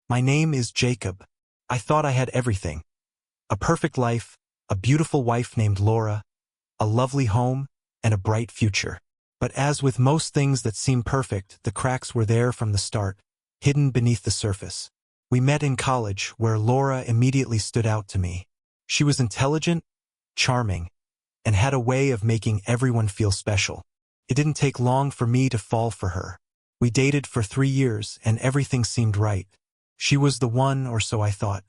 My name is Jacob. I thought I had everything. A perfect life, a beautiful wife named Laura, a lovely home, and a bright future. But as with most things that seem perfect, the cracks were there from the start, hidden beneath the surface. We met in college, where Laura immediately stood out to me. She was intelligent, charming, and had a way of making everyone feel special. It didn't take long for me to fall for her. We dated for 3 years, and everything seemed right. She was the one, or so I thought.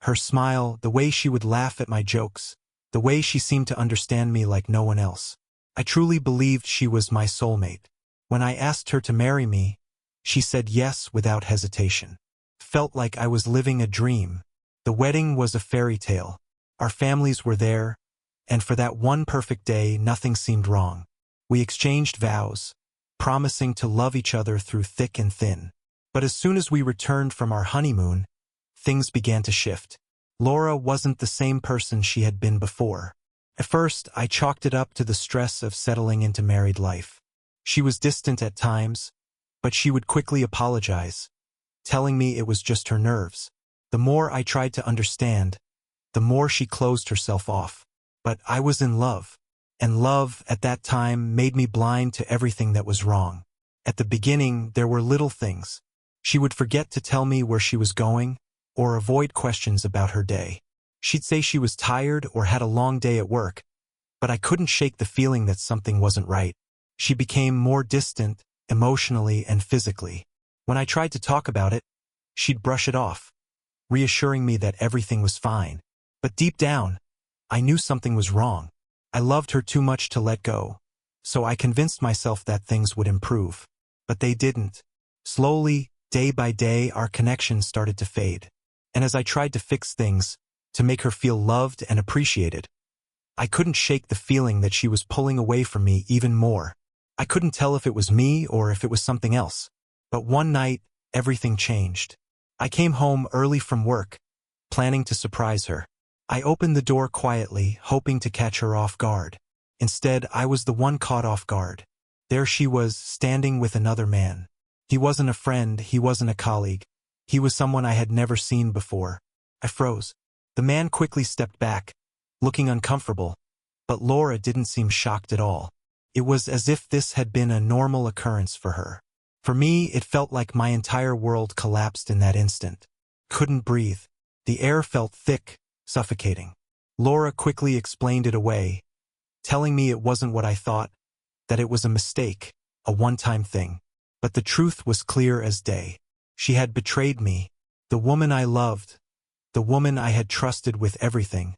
Her smile, the way she would laugh at my jokes, the way she seemed to understand me like no one else. I truly believed she was my soulmate. When I asked her to marry me, she said yes without hesitation. Felt like I was living a dream. The wedding was a fairy tale. Our families were there, and for that one perfect day, nothing seemed wrong. We exchanged vows, promising to love each other through thick and thin. But as soon as we returned from our honeymoon, things began to shift. Laura wasn't the same person she had been before. At first, I chalked it up to the stress of settling into married life. She was distant at times, but she would quickly apologize, telling me it was just her nerves. The more I tried to understand, the more she closed herself off. But I was in love, and love at that time made me blind to everything that was wrong. At the beginning, there were little things. She would forget to tell me where she was going, or avoid questions about her day. She'd say she was tired or had a long day at work, but I couldn't shake the feeling that something wasn't right. She became more distant, emotionally and physically. When I tried to talk about it, she'd brush it off, reassuring me that everything was fine. But deep down, I knew something was wrong. I loved her too much to let go, so I convinced myself that things would improve. But they didn't. Slowly, day by day, our connection started to fade. And as I tried to fix things, to make her feel loved and appreciated, I couldn't shake the feeling that she was pulling away from me even more. I couldn't tell if it was me or if it was something else. But one night, everything changed. I came home early from work, planning to surprise her. I opened the door quietly, hoping to catch her off guard. Instead, I was the one caught off guard. There she was, standing with another man. He wasn't a friend, he wasn't a colleague. He was someone I had never seen before. I froze. The man quickly stepped back, looking uncomfortable, but Laura didn't seem shocked at all. It was as if this had been a normal occurrence for her. For me, it felt like my entire world collapsed in that instant. Couldn't breathe. The air felt thick, suffocating. Laura quickly explained it away, telling me it wasn't what I thought, that it was a mistake, a one-time thing. But the truth was clear as day. She had betrayed me. The woman I loved, the woman I had trusted with everything,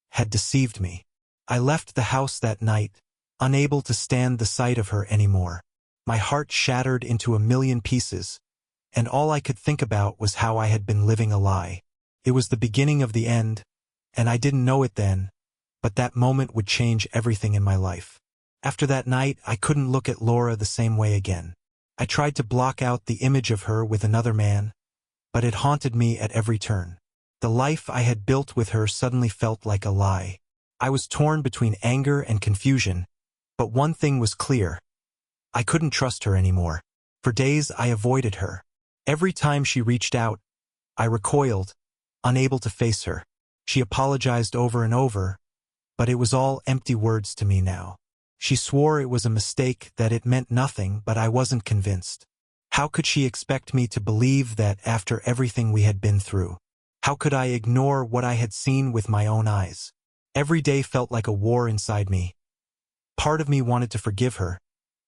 had deceived me. I left the house that night, unable to stand the sight of her anymore. My heart shattered into a million pieces, and all I could think about was how I had been living a lie. It was the beginning of the end, and I didn't know it then, but that moment would change everything in my life. After that night, I couldn't look at Laura the same way again. I tried to block out the image of her with another man, but it haunted me at every turn. The life I had built with her suddenly felt like a lie. I was torn between anger and confusion, but one thing was clear. I couldn't trust her anymore. For days, I avoided her. Every time she reached out, I recoiled, unable to face her. She apologized over and over, but it was all empty words to me now. She swore it was a mistake, that it meant nothing, but I wasn't convinced. How could she expect me to believe that after everything we had been through? How could I ignore what I had seen with my own eyes? Every day felt like a war inside me. Part of me wanted to forgive her,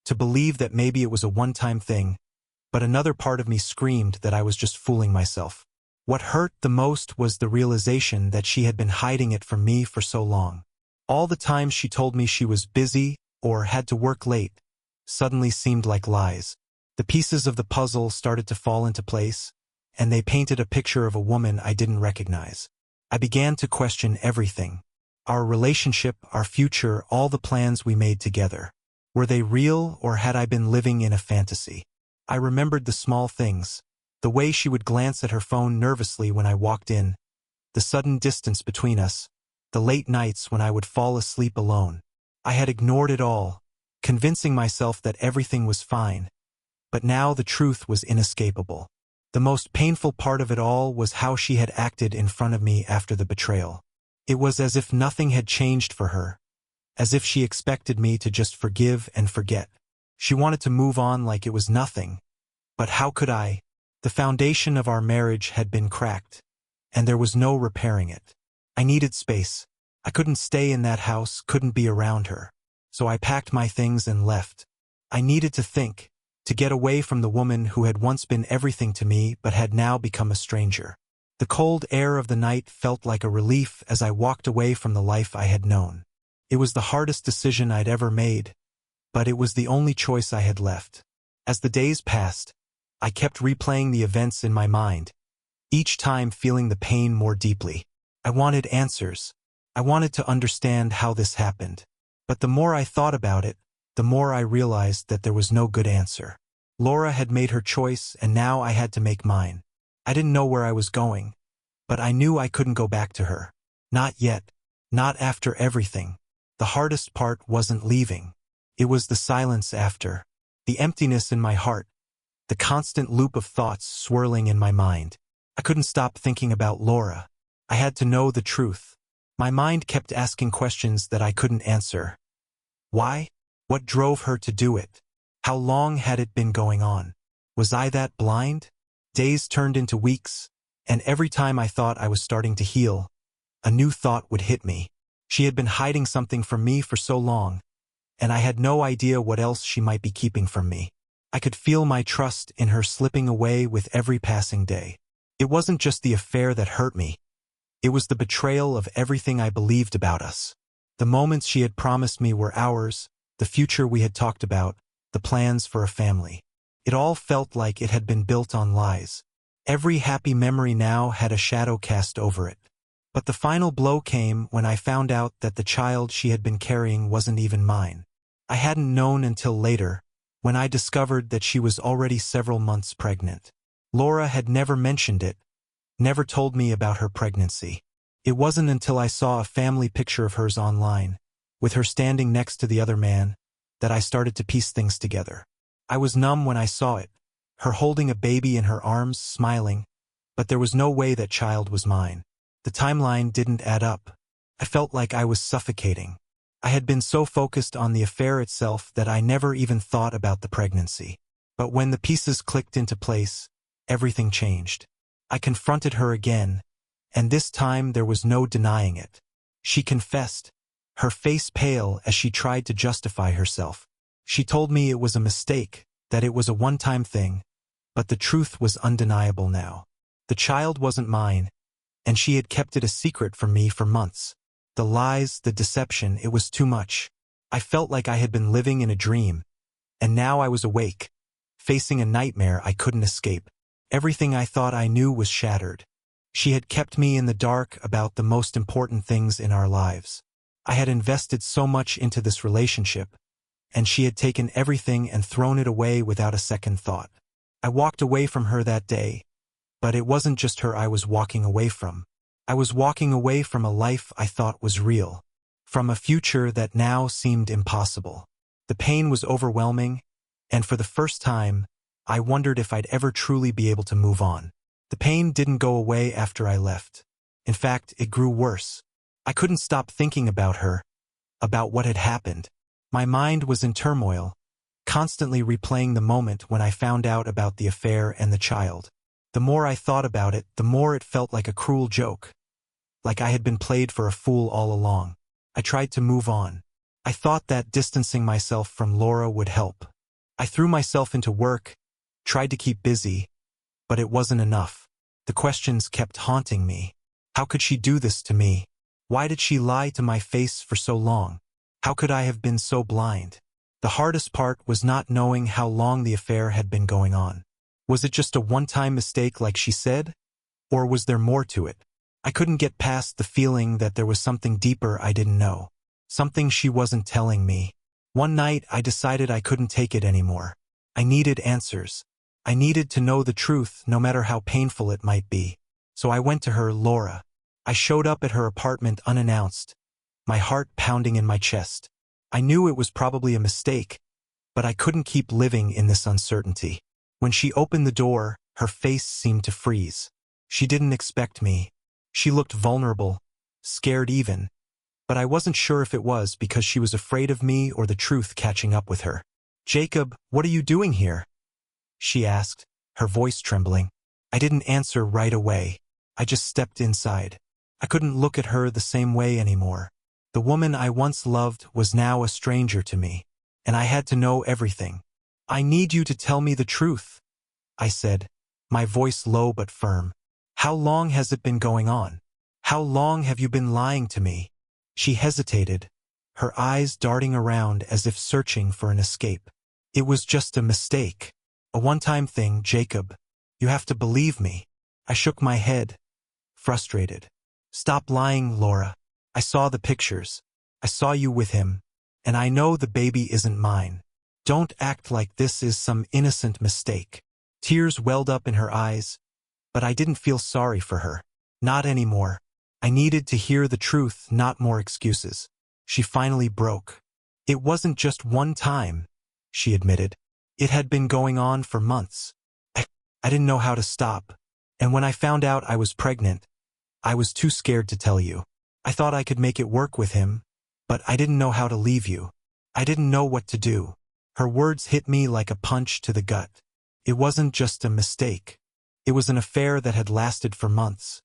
to believe that maybe it was a one-time thing, but another part of me screamed that I was just fooling myself. What hurt the most was the realization that she had been hiding it from me for so long. All the times she told me she was busy or had to work late suddenly seemed like lies. The pieces of the puzzle started to fall into place, and they painted a picture of a woman I didn't recognize. I began to question everything. Our relationship, our future, all the plans we made together. Were they real, or had I been living in a fantasy? I remembered the small things. The way she would glance at her phone nervously when I walked in, the sudden distance between us, the late nights when I would fall asleep alone. I had ignored it all, convincing myself that everything was fine. But now the truth was inescapable. The most painful part of it all was how she had acted in front of me after the betrayal. It was as if nothing had changed for her, as if she expected me to just forgive and forget. She wanted to move on like it was nothing. But how could I? The foundation of our marriage had been cracked, and there was no repairing it. I needed space. I couldn't stay in that house, couldn't be around her. So I packed my things and left. I needed to think, to get away from the woman who had once been everything to me but had now become a stranger. The cold air of the night felt like a relief as I walked away from the life I had known. It was the hardest decision I'd ever made, but it was the only choice I had left. As the days passed, I kept replaying the events in my mind, each time feeling the pain more deeply. I wanted answers. I wanted to understand how this happened. But the more I thought about it, the more I realized that there was no good answer. Laura had made her choice, and now I had to make mine. I didn't know where I was going, but I knew I couldn't go back to her. Not yet. Not after everything. The hardest part wasn't leaving. It was the silence after. The emptiness in my heart. The constant loop of thoughts swirling in my mind. I couldn't stop thinking about Laura. I had to know the truth. My mind kept asking questions that I couldn't answer. Why? What drove her to do it? How long had it been going on? Was I that blind? Days turned into weeks, and every time I thought I was starting to heal, a new thought would hit me. She had been hiding something from me for so long, and I had no idea what else she might be keeping from me. I could feel my trust in her slipping away with every passing day. It wasn't just the affair that hurt me. It was the betrayal of everything I believed about us. The moments she had promised me were ours, the future we had talked about, the plans for a family. It all felt like it had been built on lies. Every happy memory now had a shadow cast over it. But the final blow came when I found out that the child she had been carrying wasn't even mine. I hadn't known until later, when I discovered that she was already several months pregnant. Laura had never mentioned it, never told me about her pregnancy. It wasn't until I saw a family picture of hers online, with her standing next to the other man, that I started to piece things together. I was numb when I saw it, her holding a baby in her arms, smiling, but there was no way that child was mine. The timeline didn't add up. I felt like I was suffocating. I had been so focused on the affair itself that I never even thought about the pregnancy. But when the pieces clicked into place, everything changed. I confronted her again, and this time there was no denying it. She confessed, her face pale as she tried to justify herself. She told me it was a mistake, that it was a one-time thing, but the truth was undeniable now. The child wasn't mine, and she had kept it a secret from me for months. The lies, the deception, it was too much. I felt like I had been living in a dream, and now I was awake, facing a nightmare I couldn't escape. Everything I thought I knew was shattered. She had kept me in the dark about the most important things in our lives. I had invested so much into this relationship, and she had taken everything and thrown it away without a second thought. I walked away from her that day, but it wasn't just her I was walking away from. I was walking away from a life I thought was real, from a future that now seemed impossible. The pain was overwhelming, and for the first time, I wondered if I'd ever truly be able to move on. The pain didn't go away after I left. In fact, it grew worse. I couldn't stop thinking about her, about what had happened. My mind was in turmoil, constantly replaying the moment when I found out about the affair and the child. The more I thought about it, the more it felt like a cruel joke, like I had been played for a fool all along. I tried to move on. I thought that distancing myself from Laura would help. I threw myself into work, tried to keep busy, but it wasn't enough. The questions kept haunting me. How could she do this to me? Why did she lie to my face for so long? How could I have been so blind? The hardest part was not knowing how long the affair had been going on. Was it just a one-time mistake like she said? Or was there more to it? I couldn't get past the feeling that there was something deeper I didn't know. Something she wasn't telling me. One night I decided I couldn't take it anymore. I needed answers. I needed to know the truth, no matter how painful it might be. So I went to her, Laura. I showed up at her apartment unannounced, my heart pounding in my chest. I knew it was probably a mistake, but I couldn't keep living in this uncertainty. When she opened the door, Her face seemed to freeze. She didn't expect me. She looked vulnerable, scared even, but I wasn't sure if it was because she was afraid of me or the truth catching up with her. "Jacob, what are you doing here?" she asked, her voice trembling. I didn't answer right away. I just stepped inside. I couldn't look at her the same way anymore. The woman I once loved was now a stranger to me, and I had to know everything. "I need you to tell me the truth," I said, my voice low but firm. "How long has it been going on? How long have you been lying to me?" She hesitated, her eyes darting around as if searching for an escape. "It was just a mistake. A one-time thing, Jacob. You have to believe me." I shook my head, frustrated. "Stop lying, Laura. I saw the pictures. I saw you with him, and I know the baby isn't mine. Don't act like this is some innocent mistake." Tears welled up in her eyes, but I didn't feel sorry for her. Not anymore. I needed to hear the truth, not more excuses. She finally broke. "It wasn't just one time," she admitted. "It had been going on for months. I didn't know how to stop, and when I found out I was pregnant, I was too scared to tell you. I thought I could make it work with him, but I didn't know how to leave you. I didn't know what to do." Her words hit me like a punch to the gut. It wasn't just a mistake. It was an affair that had lasted for months,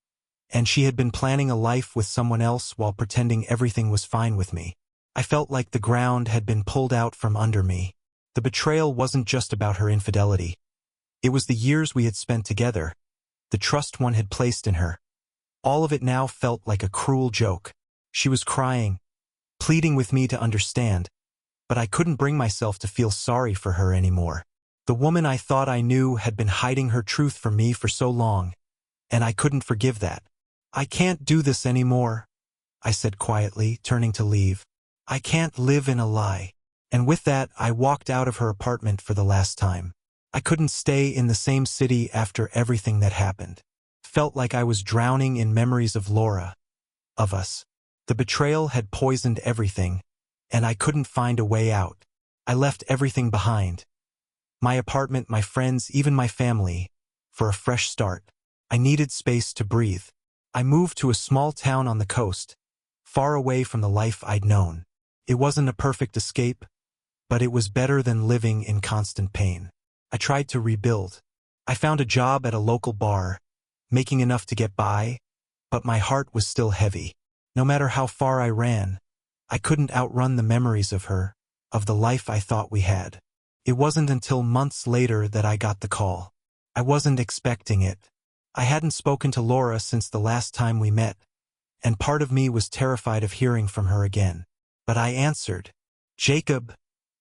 and she had been planning a life with someone else while pretending everything was fine with me. I felt like the ground had been pulled out from under me. The betrayal wasn't just about her infidelity. It was the years we had spent together, the trust one had placed in her. All of it now felt like a cruel joke. She was crying, pleading with me to understand, but I couldn't bring myself to feel sorry for her anymore. The woman I thought I knew had been hiding her truth from me for so long, and I couldn't forgive that. "I can't do this anymore," I said quietly, turning to leave. "I can't live in a lie." And with that, I walked out of her apartment for the last time. I couldn't stay in the same city after everything that happened. Felt like I was drowning in memories of Laura, of us. The betrayal had poisoned everything, and I couldn't find a way out. I left everything behind. My apartment, my friends, even my family, for a fresh start. I needed space to breathe. I moved to a small town on the coast, far away from the life I'd known. It wasn't a perfect escape, but it was better than living in constant pain. I tried to rebuild. I found a job at a local bar, making enough to get by, but my heart was still heavy. No matter how far I ran, I couldn't outrun the memories of her, of the life I thought we had. It wasn't until months later that I got the call. I wasn't expecting it. I hadn't spoken to Laura since the last time we met, and part of me was terrified of hearing from her again. But I answered. "Jacob."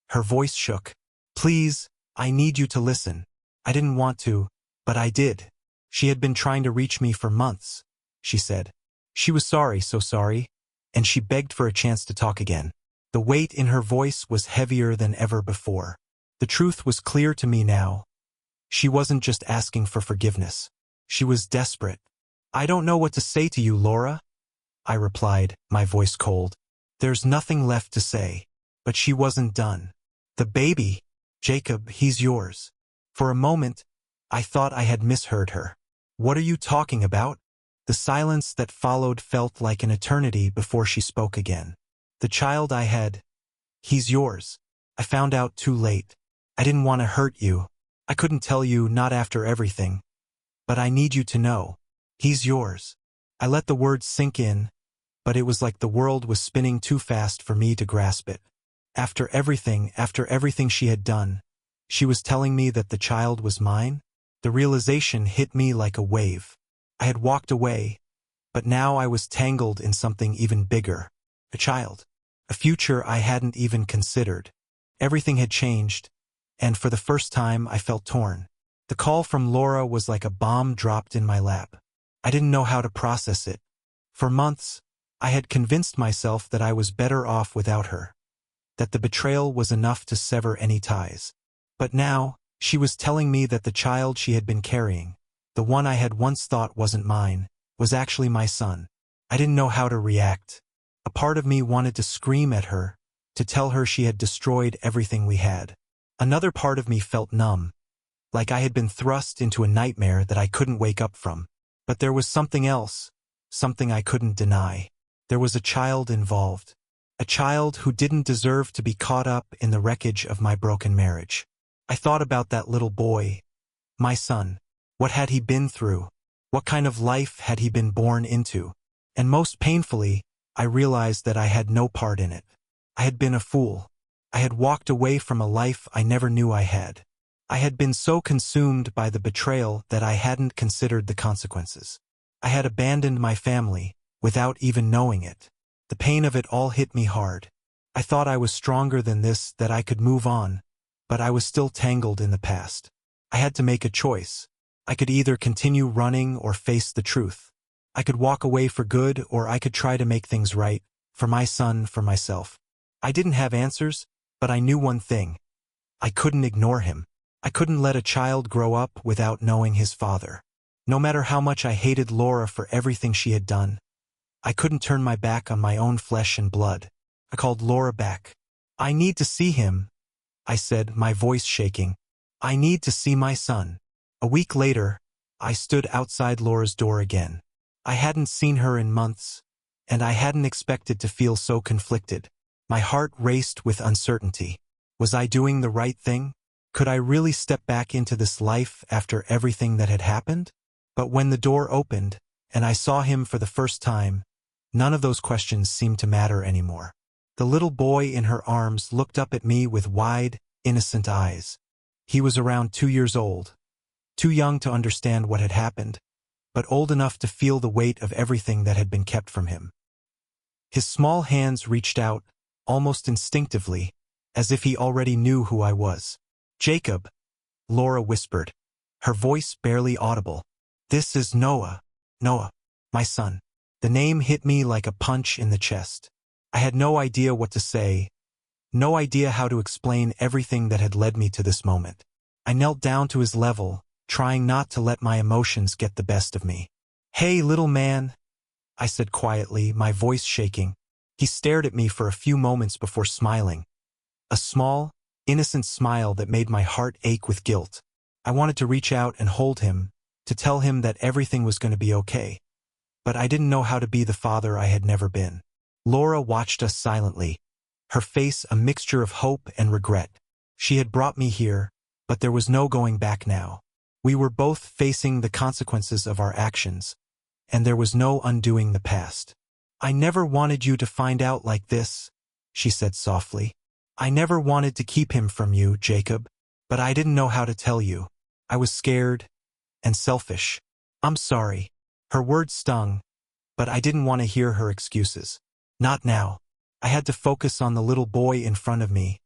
Her voice shook. "Please, I need you to listen." I didn't want to, but I did. She had been trying to reach me for months, she said. She was sorry, so sorry, and she begged for a chance to talk again. The weight in her voice was heavier than ever before. The truth was clear to me now. She wasn't just asking for forgiveness. She was desperate. "I don't know what to say to you, Laura," I replied, my voice cold. "There's nothing left to say." But she wasn't done. "The baby, Jacob, he's yours." For a moment, I thought I had misheard her. "What are you talking about?" The silence that followed felt like an eternity before she spoke again. "The child I had, he's yours. I found out too late. I didn't want to hurt you. I couldn't tell you, not after everything. But I need you to know. He's yours." I let the words sink in, but it was like the world was spinning too fast for me to grasp it. After everything she had done, she was telling me that the child was mine? The realization hit me like a wave. I had walked away, but now I was tangled in something even bigger. A child. A future I hadn't even considered. Everything had changed, and for the first time I felt torn. The call from Laura was like a bomb dropped in my lap. I didn't know how to process it. For months, I had convinced myself that I was better off without her, that the betrayal was enough to sever any ties. But now, she was telling me that the child she had been carrying, the one I had once thought wasn't mine, was actually my son. I didn't know how to react. A part of me wanted to scream at her, to tell her she had destroyed everything we had. Another part of me felt numb. like I had been thrust into a nightmare that I couldn't wake up from. But there was something else, something I couldn't deny. There was a child involved. A child who didn't deserve to be caught up in the wreckage of my broken marriage. I thought about that little boy, my son. What had he been through? What kind of life had he been born into? And most painfully, I realized that I had no part in it. I had been a fool. I had walked away from a life I never knew I had. I had been so consumed by the betrayal that I hadn't considered the consequences. I had abandoned my family, without even knowing it. The pain of it all hit me hard. I thought I was stronger than this, that I could move on, but I was still tangled in the past. I had to make a choice. I could either continue running or face the truth. I could walk away for good, or I could try to make things right, for my son, for myself. I didn't have answers, but I knew one thing. I couldn't ignore him. I couldn't let a child grow up without knowing his father. No matter how much I hated Laura for everything she had done, I couldn't turn my back on my own flesh and blood. I called Laura back. "I need to see him," I said, my voice shaking. "I need to see my son." A week later, I stood outside Laura's door again. I hadn't seen her in months, and I hadn't expected to feel so conflicted. My heart raced with uncertainty. Was I doing the right thing? Could I really step back into this life after everything that had happened? But when the door opened, and I saw him for the first time, none of those questions seemed to matter anymore. The little boy in her arms looked up at me with wide, innocent eyes. He was around 2 years old, too young to understand what had happened, but old enough to feel the weight of everything that had been kept from him. His small hands reached out, almost instinctively, as if he already knew who I was. "Jacob," Laura whispered, her voice barely audible. "This is Noah, my son." The name hit me like a punch in the chest. I had no idea what to say, no idea how to explain everything that had led me to this moment. I knelt down to his level, trying not to let my emotions get the best of me. "Hey, little man," I said quietly, my voice shaking. He stared at me for a few moments before smiling. A small, innocent smile that made my heart ache with guilt. I wanted to reach out and hold him, to tell him that everything was going to be okay. But I didn't know how to be the father I had never been. Laura watched us silently, her face a mixture of hope and regret. She had brought me here, but there was no going back now. We were both facing the consequences of our actions, and there was no undoing the past. "I never wanted you to find out like this," she said softly. "I never wanted to keep him from you, Jacob, but I didn't know how to tell you. I was scared and selfish. I'm sorry." Her words stung, but I didn't want to hear her excuses. Not now. I had to focus on the little boy in front of me,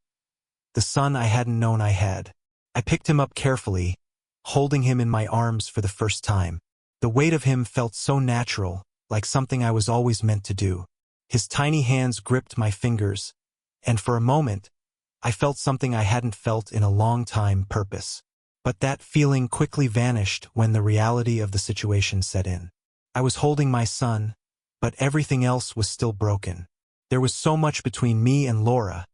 the son I hadn't known I had. I picked him up carefully, holding him in my arms for the first time. The weight of him felt so natural, like something I was always meant to do. His tiny hands gripped my fingers, and for a moment, I felt something I hadn't felt in a long time: purpose. But that feeling quickly vanished when the reality of the situation set in. I was holding my son, but everything else was still broken. There was so much between me and Laura.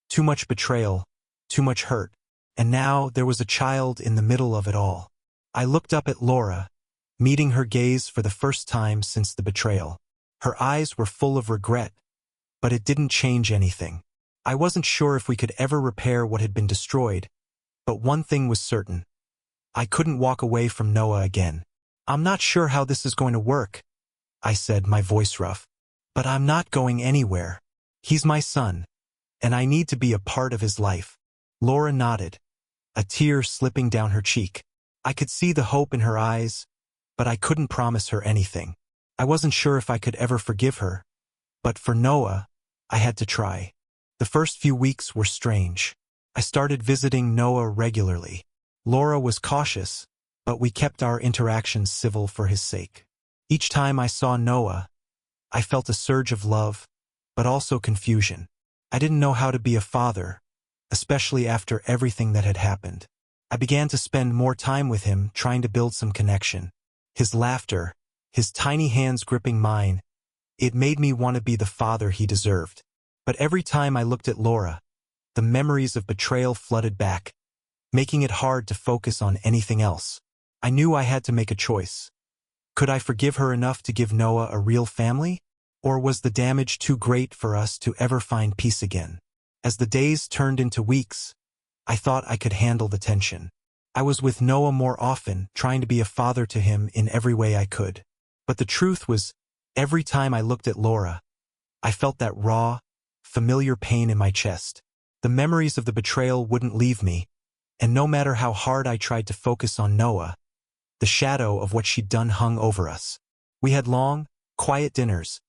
Too much betrayal, too much hurt, and now there was a child in the middle of it all. I looked up at Laura, meeting her gaze for the first time since the betrayal. Her eyes were full of regret, but it didn't change anything. I wasn't sure if we could ever repair what had been destroyed, but one thing was certain. I couldn't walk away from Noah again. "I'm not sure how this is going to work," I said, my voice rough. "But I'm not going anywhere. He's my son, and I need to be a part of his life." Laura nodded, a tear slipping down her cheek. I could see the hope in her eyes, but I couldn't promise her anything. I wasn't sure if I could ever forgive her, but for Noah, I had to try. The first few weeks were strange. I started visiting Noah regularly. Laura was cautious, but we kept our interactions civil for his sake. Each time I saw Noah, I felt a surge of love, but also confusion. I didn't know how to be a father, especially after everything that had happened. I began to spend more time with him, trying to build some connection. His laughter, his tiny hands gripping mine, it made me want to be the father he deserved. But every time I looked at Laura, the memories of betrayal flooded back. making it hard to focus on anything else. I knew I had to make a choice. Could I forgive her enough to give Noah a real family? Or was the damage too great for us to ever find peace again? As the days turned into weeks, I thought I could handle the tension. I was with Noah more often, trying to be a father to him in every way I could. But the truth was, every time I looked at Laura, I felt that raw, familiar pain in my chest. The memories of the betrayal wouldn't leave me, and no matter how hard I tried to focus on Noah, the shadow of what she'd done hung over us. We had long, quiet dinners,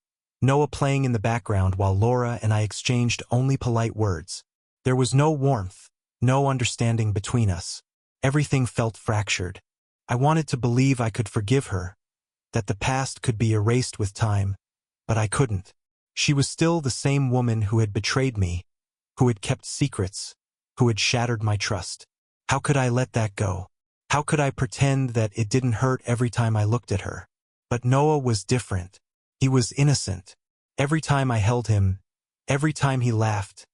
Noah playing in the background while Laura and I exchanged only polite words. There was no warmth, no understanding between us. Everything felt fractured. I wanted to believe I could forgive her, that the past could be erased with time, but I couldn't. She was still the same woman who had betrayed me, who had kept secrets, who had shattered my trust. How could I let that go? How could I pretend that it didn't hurt every time I looked at her? But Noah was different. He was innocent. Every time I held him, every time he laughed,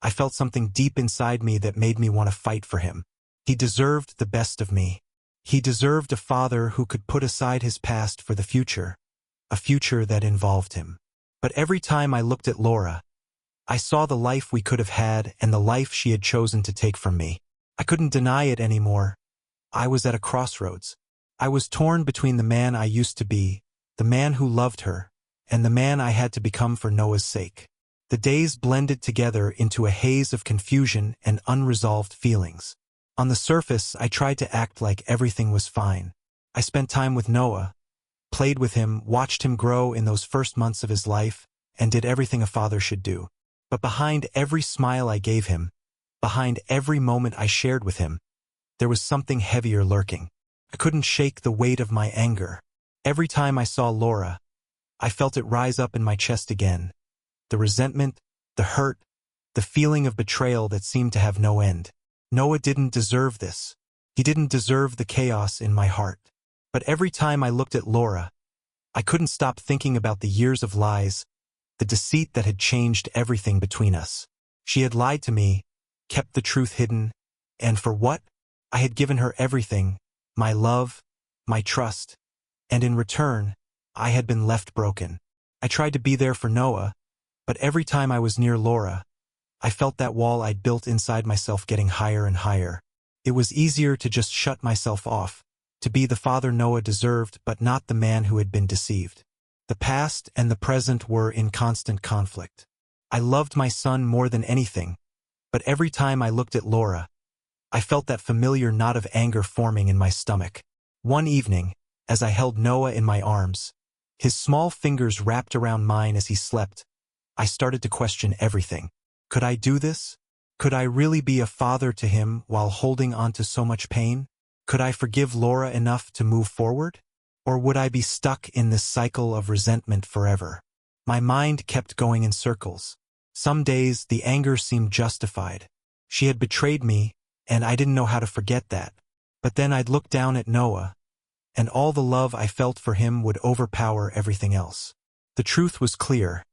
I felt something deep inside me that made me want to fight for him. He deserved the best of me. He deserved a father who could put aside his past for the future, a future that involved him. But every time I looked at Laura, I saw the life we could have had and the life she had chosen to take from me. I couldn't deny it anymore. I was at a crossroads. I was torn between the man I used to be, the man who loved her, and the man I had to become for Noah's sake. The days blended together into a haze of confusion and unresolved feelings. On the surface, I tried to act like everything was fine. I spent time with Noah, played with him, watched him grow in those first months of his life, and did everything a father should do. But behind every smile I gave him, behind every moment I shared with him, there was something heavier lurking. I couldn't shake the weight of my anger. Every time I saw Laura, I felt it rise up in my chest again. The resentment, the hurt, the feeling of betrayal that seemed to have no end. Noah didn't deserve this. He didn't deserve the chaos in my heart. But every time I looked at Laura, I couldn't stop thinking about the years of lies, the deceit that had changed everything between us. She had lied to me, kept the truth hidden, and for what? I had given her everything, my love, my trust, and in return, I had been left broken. I tried to be there for Noah, but every time I was near Laura, I felt that wall I'd built inside myself getting higher and higher. It was easier to just shut myself off, to be the father Noah deserved but not the man who had been deceived. The past and the present were in constant conflict. I loved my son more than anything, but every time I looked at Laura, I felt that familiar knot of anger forming in my stomach. One evening, as I held Noah in my arms, his small fingers wrapped around mine as he slept, I started to question everything. Could I do this? Could I really be a father to him while holding on to so much pain? Could I forgive Laura enough to move forward? Or would I be stuck in this cycle of resentment forever? My mind kept going in circles. Some days the anger seemed justified. She had betrayed me, and I didn't know how to forget that. But then I'd look down at Noah, and all the love I felt for him would overpower everything else. The truth was clear.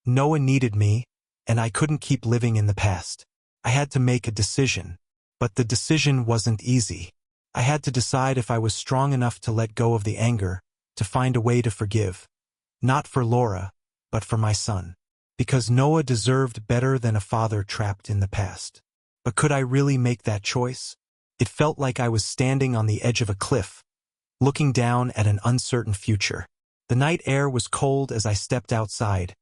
Noah needed me, and I couldn't keep living in the past. I had to make a decision. But the decision wasn't easy. I had to decide if I was strong enough to let go of the anger, to find a way to forgive. Not for Laura, but for my son. Because Noah deserved better than a father trapped in the past. But could I really make that choice? It felt like I was standing on the edge of a cliff, looking down at an uncertain future. The night air was cold as I stepped outside,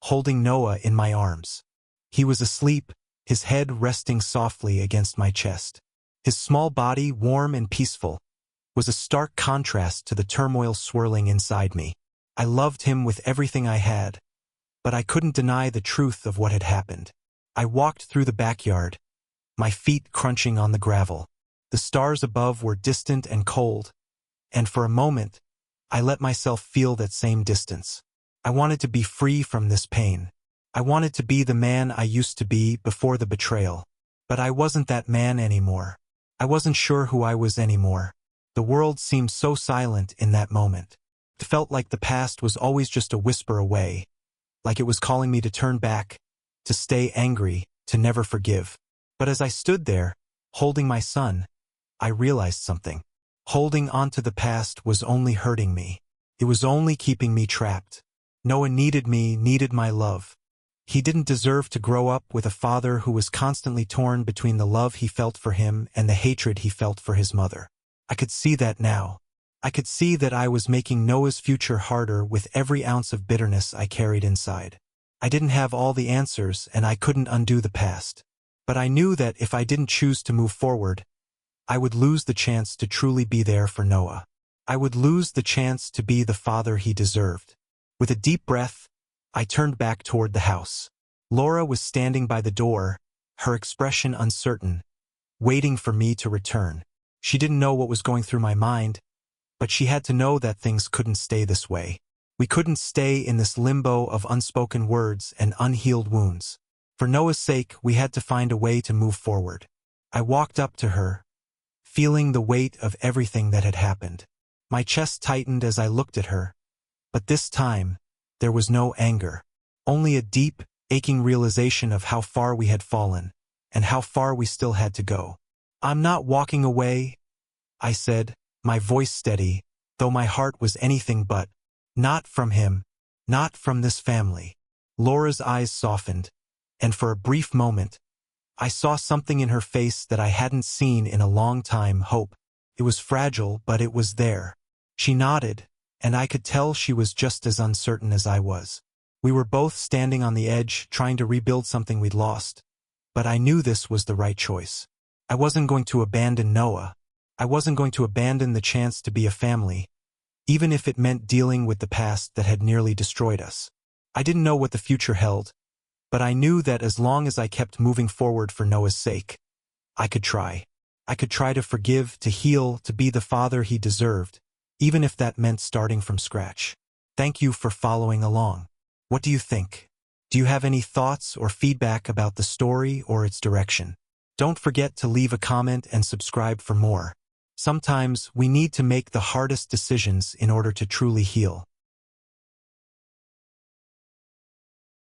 holding Noah in my arms. He was asleep, his head resting softly against my chest. His small body, warm and peaceful, was a stark contrast to the turmoil swirling inside me. I loved him with everything I had, but I couldn't deny the truth of what had happened. I walked through the backyard, my feet crunching on the gravel. The stars above were distant and cold, and for a moment, I let myself feel that same distance. I wanted to be free from this pain. I wanted to be the man I used to be before the betrayal. But I wasn't that man anymore. I wasn't sure who I was anymore. The world seemed so silent in that moment. It felt like the past was always just a whisper away, like it was calling me to turn back, to stay angry, to never forgive. But as I stood there, holding my son, I realized something. Holding on to the past was only hurting me. It was only keeping me trapped. Noah needed me, needed my love. He didn't deserve to grow up with a father who was constantly torn between the love he felt for him and the hatred he felt for his mother. I could see that now. I could see that I was making Noah's future harder with every ounce of bitterness I carried inside. I didn't have all the answers and I couldn't undo the past. But I knew that if I didn't choose to move forward, I would lose the chance to truly be there for Noah. I would lose the chance to be the father he deserved. With a deep breath, I turned back toward the house. Laura was standing by the door, her expression uncertain, waiting for me to return. She didn't know what was going through my mind, but she had to know that things couldn't stay this way. We couldn't stay in this limbo of unspoken words and unhealed wounds. For Noah's sake, we had to find a way to move forward. I walked up to her, feeling the weight of everything that had happened. My chest tightened as I looked at her, but this time, there was no anger, only a deep, aching realization of how far we had fallen, and how far we still had to go. "I'm not walking away," I said, my voice steady, though my heart was anything but. "Not from him, not from this family." Laura's eyes softened, and for a brief moment, I saw something in her face that I hadn't seen in a long time: hope. It was fragile, but it was there. She nodded, and I could tell she was just as uncertain as I was. We were both standing on the edge, trying to rebuild something we'd lost. But I knew this was the right choice. I wasn't going to abandon Noah. I wasn't going to abandon the chance to be a family, even if it meant dealing with the past that had nearly destroyed us. I didn't know what the future held, but I knew that as long as I kept moving forward for Noah's sake, I could try. I could try to forgive, to heal, to be the father he deserved, even if that meant starting from scratch. Thank you for following along. What do you think? Do you have any thoughts or feedback about the story or its direction? Don't forget to leave a comment and subscribe for more. Sometimes we need to make the hardest decisions in order to truly heal.